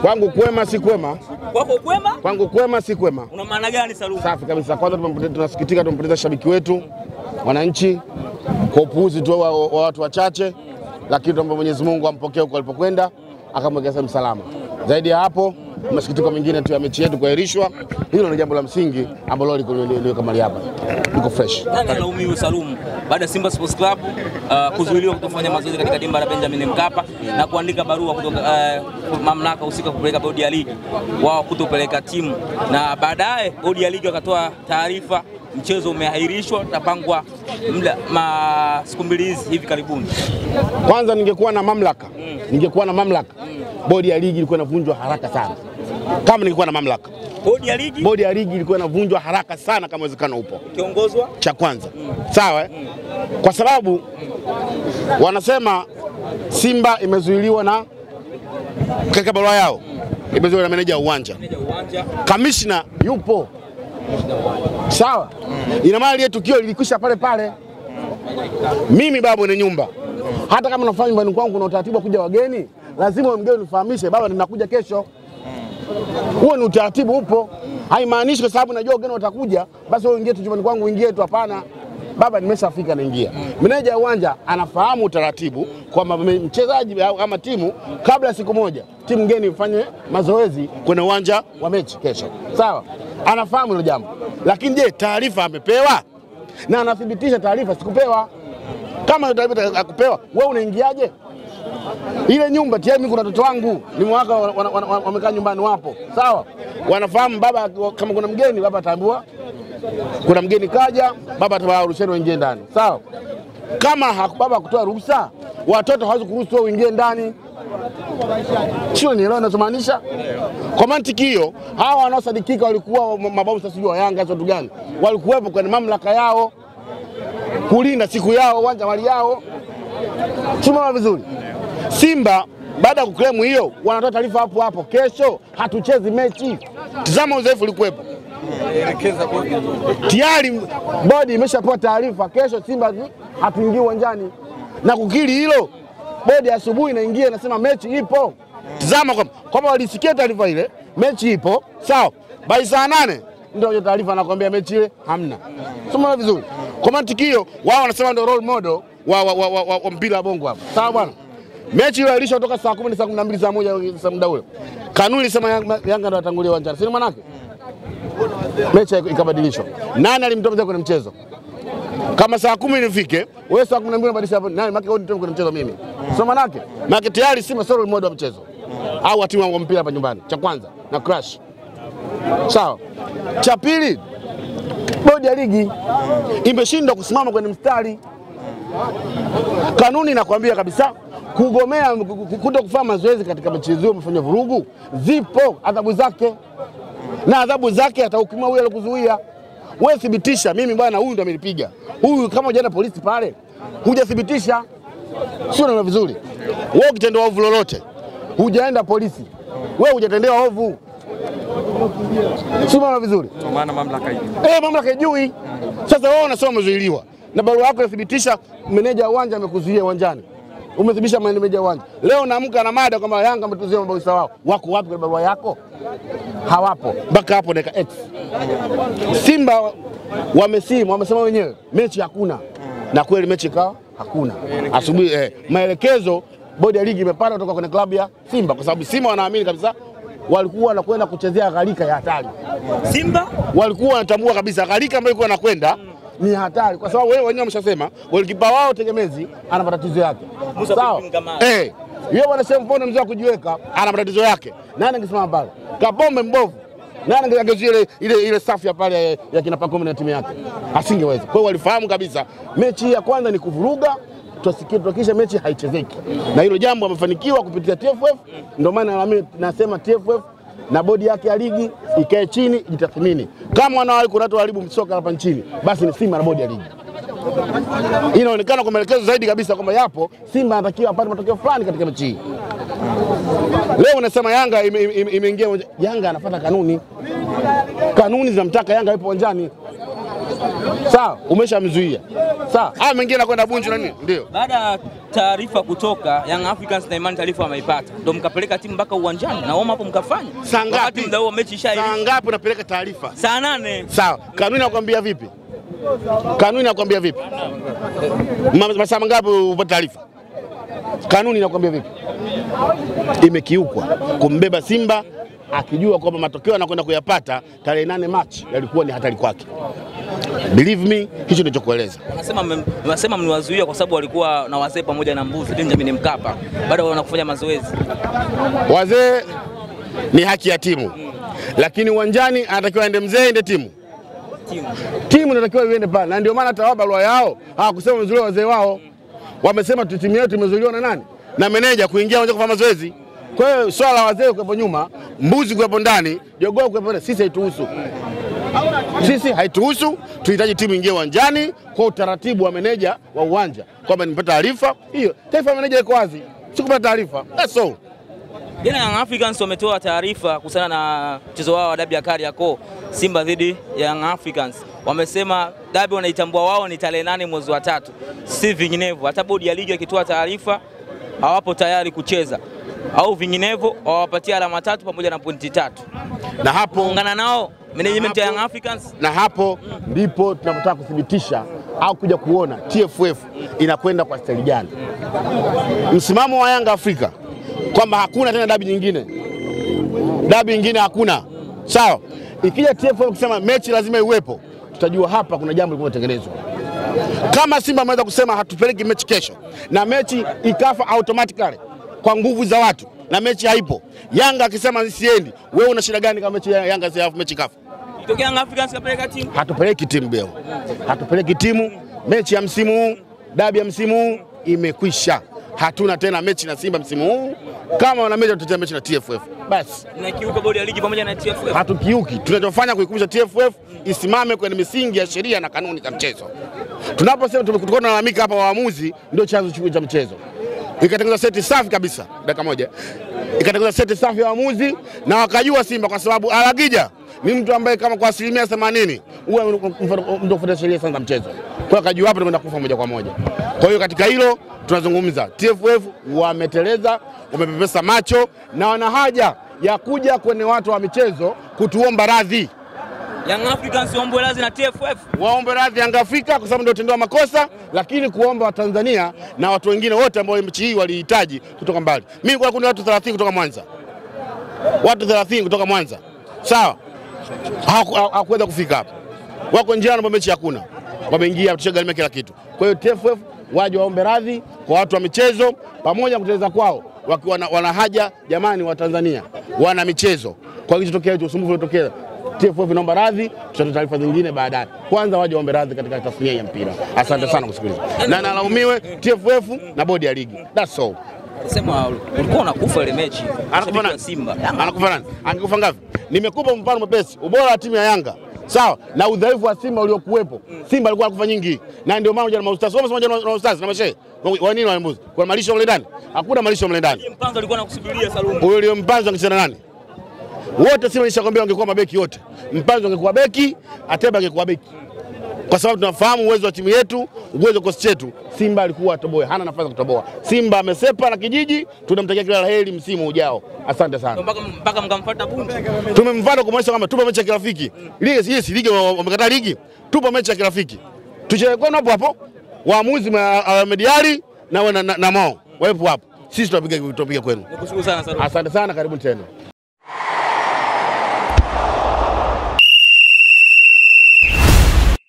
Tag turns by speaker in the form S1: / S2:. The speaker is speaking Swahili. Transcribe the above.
S1: Kwangu kwema si kwema.
S2: Kwako kwema?
S1: Kwangu kwema si kwema.
S2: Una maana gani Salumu?
S1: Safi kabisa. Kwanza tunasikitika tumpoteza shabiki wetu, wananchi kwa upuuzi tu wa watu wachache, lakini tuombe Mwenyezi Mungu ampokee huko alipokwenda, akamwekea sehemu salama. Zaidi ya hapo, masikitiko mengine tu ya mechi yetu kuahirishwa. Hilo ni jambo la msingi ambalo liko kama hapa. Liko fresh.
S2: Nani analaumiwa Salumu baada ya Simba Sports Club kuzuiliwa kutofanya mazoezi katika dimba la Benjamin Mkapa na kuandika barua kutoka mamlaka husika kupeleka bodi ya ligi wao kutopeleka timu, na baadaye bodi ya ligi wakatoa taarifa mchezo umeahirishwa tapangwa siku mbili hivi karibuni.
S1: Kwanza ningekuwa na mamlaka, bodi ya ligi ilikuwa inavunjwa haraka sana. Kama ningekuwa na mamlaka, bodi ya ligi ilikuwa inavunjwa haraka sana kama uwezekano upo.
S2: Kiongozwa
S1: cha kwanza. Sawa Kwa sababu wanasema Simba imezuiliwa na katika barua yao imezuiliwa na meneja uwanja. Kamishna yupo. Sawa Ina maana ile tukio lilikwisha pale pale. Mimi baba ni nyumba. Hata kama nafanya nyumbani kwangu kuna utaratibu wa kuja wageni, lazima mgeni nifahamishe baba ninakuja kesho. Huo ni utaratibu upo. Haimaanishi kwa sababu najua wageni watakuja basi wewe ingie tu nyumbani kwangu, ingie tu, hapana. Baba nimeshafika naingia. Meneja uwanja anafahamu utaratibu kwamba mchezaji ama timu kabla siku moja timu ngeni ifanye mazoezi kwenye uwanja wa mechi kesho. Sawa? Anafahamu hilo jambo. Lakini je, taarifa amepewa? Na anathibitisha taarifa sikupewa. Kama taarifa akupewa, wewe unaingiaje? Ile nyumba tayari kuna watoto wangu nimewaka wamekaa nyumbani wapo. Sawa? Wanafahamu baba kama kuna mgeni baba ataambiwa kuna mgeni kaja, baba atawaambia ruhusa waingie ndani. Sawa? Kama baba kutoa ruhusa, watoto hawezi kuruhusu uingie ndani. Sio nielewa ninachomaanisha? Kwa mantiki hiyo, hawa wanaosadikika walikuwa mabomu sio wa Yanga watu gani? Walikuwepo kwenye mamlaka yao kulinda siku yao, uwanja wali yao. Tumeona vizuri. Simba baada ya kuklemu hiyo wanatoa taarifa hapo hapo, kesho hatuchezi mechi. Tazama uzoefu ulikuwepo. Tayari bodi imeshapewa taarifa kesho Simba hatuingii uwanjani. Na kukiri hilo, bodi asubuhi inaingia inasema mechi ipo. Tazama kama walisikia taarifa ile, mechi ipo. Sawa. Bai saa 8 ndio taarifa anakuambia mechi ile hamna. Soma vizuri. Kwa mantiki hiyo wao wanasema ndio role model wa mpira wa bongo hapa. Sawa bwana. Mechi ile ilisha kutoka saa 10 saa 12 saa 1 saa muda ule. Kanuni sema Yanga ndio atangulia uwanjani. Sio maana yake? Mechi ikabadilishwa. Nani alimtoa kwenye mchezo? Kama saa 10 ilifike, wewe saa 12 unabadilisha hapo. Nani maki wewe kwenye mchezo mimi? Sio maana yake? Maki tayari Simba sio role model wa mchezo. Au timu wa mpira hapa nyumbani. Cha kwanza na crash. Sawa. Cha pili, bodi ya ligi imeshindwa kusimama kwenye mstari. Kanuni inakwambia kabisa kugomea kuto kufanya mazoezi katika mechi hizo umefanya vurugu, zipo adhabu zake. Na adhabu zake atahukumiwa huyo alikuzuia. Wewe thibitisha mimi bwana huyu ndo amenipiga. Huyu kama hujaenda polisi pale, hujathibitisha. Sio na vizuri. Wewe ukitendewa ovu lolote, hujaenda polisi. Wewe hujatendewa ovu. Sio na vizuri.
S3: Kwa maana mamlaka hii.
S1: Mamlaka hijui. Sasa wewe unasema umezuiliwa. Na barua yako inathibitisha meneja uwanja amekuzuia uwanjani. Umethibitisha meneja uwanja. Leo naamka na mada kama Yanga ametuzuia mabosi wao. Wako wapi kwa barua yako? Hawapo. Mpaka hapo dakika X. Simba wamesema wenyewe mechi hakuna. Na kweli mechi ikawa hakuna. Asubuhi maelekezo bodi ya ligi imepata kutoka kwenye klabu ya Simba kwa sababu Simba wanaamini kabisa walikuwa wanakwenda kuchezea gharika ya hatari.
S2: Simba
S1: walikuwa wanatambua kabisa gharika ambayo ilikuwa anakwenda ni hatari kwa sababu wewe wenyewe wameshasema golikipa wao tegemezi ana matatizo yake. Sawa? Yeye wanasema mbona mzee kujiweka ana matatizo yake. Nani angesimama pale? Kapombe mbovu. Nani angezuia ile safu ya pale ya kina Pacome na timu yake? Asingeweza. Kwa hiyo walifahamu kabisa mechi ya kwanza ni kuvuruga, tuhakikishe mechi haichezeki. Na hilo jambo wamefanikiwa kupitia TFF, ndio maana nasema TFF na bodi yake ya ligi ikae chini jitathmini. Kama wanawahi kuna watu waharibu soka hapa nchini, basi ni Simba na bodi ya ligi. Inaonekana kwa maelekezo zaidi kabisa kwamba yapo Simba anatakiwa apate matokeo fulani katika mechi hii. Leo unasema Yanga imeingia Yanga anafuata kanuni. Kanuni zinamtaka Yanga ipo uwanjani. Sawa, umeshamzuia. Sawa. Haya mengine anakwenda Bunju na nini? Ndio.
S2: Baada ya taarifa kutoka Young Africans na Imani taarifa wameipata, ndio mkapeleka timu mpaka uwanjani na hapo mkafanya.
S1: Saa ngapi?
S2: Wakati muda huo mechi ishaisha.
S1: Saa ngapi unapeleka taarifa?
S2: Saa 8.
S1: Sawa. Kanuni inakwambia vipi? Kanuni inakwambia vipi? Masaa mangapi upate taarifa? Kanuni inakwambia vipi? Imekiukwa kumbeba Simba akijua kwamba matokeo anakwenda kuyapata tarehe 8 Machi yalikuwa ni hatari kwake. Believe me, hicho ndicho kueleza.
S2: Wanasema mniwazuia kwa sababu walikuwa na wazee pamoja na mbuzi Benjamin Mkapa. Baada wanakufanya mazoezi.
S1: Wazee ni haki ya timu. Lakini uwanjani anatakiwa aende mzee ende timu. Timu inatakiwa iende pale. Na ndio maana hata barua yao hawakusema wamezuiliwa wazee wao. Wamesema timu yetu imezuiliwa na nani? Na meneja kuingia uwanja kufanya mazoezi. Kwa hiyo swala la wazee kuwepo nyuma, mbuzi kuwepo ndani, jogoo kuwepo ndani, sisi haituhusu. Sisi haituhusu, tunahitaji timu ingie uwanjani kwa utaratibu wa meneja wa uwanja. Kwamba nimepata taarifa, hiyo taarifa meneja iko wazi. Sikupata taarifa. That's all.
S2: Jana Young Africans wametoa taarifa kuhusiana na mchezo wao wa dabi ya Kariakoo, Simba dhidi ya Young Africans. Wamesema dabi wanaitambua wao ni tarehe 8 mwezi wa 3. Si vinginevyo. Hata bodi ya ligi ikitoa taarifa hawapo tayari kucheza. Au vinginevyo wawapatia alama 3 pamoja na pointi 3.
S1: Na hapo
S2: ungana nao management ya Young Africans.
S1: Na hapo ndipo tunapotaka kuthibitisha au kuja kuona TFF inakwenda kwa staili gani. Msimamo wa Yanga Afrika kwamba hakuna tena dabi nyingine. Dabi nyingine hakuna. Sawa. Ikija TFF kusema mechi lazima iwepo, tutajua hapa kuna jambo lililotengenezwa. Kama Simba ameweza kusema hatupeleki mechi kesho na mechi ikafa automatically kwa nguvu za watu na mechi haipo, Yanga akisema siendi, wewe una shida gani kama mechi Yanga si mechi kafa?
S2: Itokea Young Africans kapeleka timu.
S1: Hatupeleki timu beo. Hatupeleki timu. Mechi ya msimu huu, dabi ya msimu huu imekwisha. Hatuna tena mechi na Simba msimu huu. Kama wana mechi tutatea mechi na TFF. Basi.
S2: Tunakiuka bodi ya ligi pamoja na TFF.
S1: Hatukiuki. Tunachofanya kuikumbusha TFF isimame kwenye misingi ya sheria na kanuni za mchezo. Tunaposema tumekuwa tunalalamika hapa waamuzi ndio chanzo cha mchezo. Ikatengeneza seti safi kabisa dakika moja. Ikatengeneza seti safi ya waamuzi na wakajua Simba kwa sababu Alagija ni mtu ambaye kama kwa 80% huwa ndio kufuata sheria sana za mchezo. Kwa hiyo akajua hapo tunaenda kufa moja kwa moja. Kwa hiyo katika hilo tunazungumza TFF wameteleza, wamepepesa macho na wana haja ya kuja kwenye watu wa michezo kutuomba radhi.
S2: Young Africans waombe radhi na TFF.
S1: Waombe radhi Yanga Afrika kwa sababu ndio tendewa makosa, lakini kuomba wa Tanzania na watu wengine wote ambao mechi hii walihitaji kutoka mbali. Mimi kwa kuna watu 30 kutoka Mwanza. Watu 30 kutoka Mwanza. Sawa. Hawakuweza kufika hapa. Wako njiani mechi hakuna. Wameingia tushagalima kila kitu. Kwa hiyo TFF waje waombe radhi kwa watu wa michezo pamoja kuteleza kwao wakiwa wana haja jamani wa Tanzania. Wana michezo. Kwa kilichotokea hicho usumbufu uliotokea TFF inaomba radhi, tutatoa taarifa zingine baadaye. Kwanza waje waombe radhi katika tasnia ya mpira. Asante sana kusikiliza. Na nalaumiwe TFF na bodi ya ligi. That's all.
S2: Sema ulikuwa unakufa ile mechi.
S1: Anakufa nani?
S2: Simba.
S1: Anakufa nani? Angekufa ngapi? Nimekupa mfano mwepesi. Ubora wa timu ya Yanga. Sawa, na udhaifu wa Simba uliokuwepo. Simba alikuwa anakufa nyingi. Na ndio maana jana maustaz. Wao wasema na ustaz na mashehe. Wa nini walimbuzi? Kuna malisho mle ndani? Hakuna malisho mle ndani.
S2: Mpanzo alikuwa anakusubiria Salumu.
S1: Huyo Mpanzo angecheza nani? Wote Simba nishakwambia wangekuwa mabeki wote. Mpanzo angekuwa beki, Ateba angekuwa beki. Kwa sababu tunafahamu uwezo wa timu yetu, uwezo wa kosi chetu. Simba alikuwa atoboe, hana nafasi ya kutoboa. Simba amesepa na kijiji, tunamtakia kila laheri msimu ujao. Asante sana.
S2: Mpaka mkamfuata Bunju.
S1: Tumemfuata kumwonyesha kama tupo mechi ya kirafiki. Ligi ligi wamekataa ligi. Tupo mechi ya kirafiki. Tucheze kwenu hapo. Waamuzi Mediali na Mo. Wapo hapo. Sisi tutapiga kwenu.
S2: Nikushukuru sana.
S1: Asante sana, karibu tena.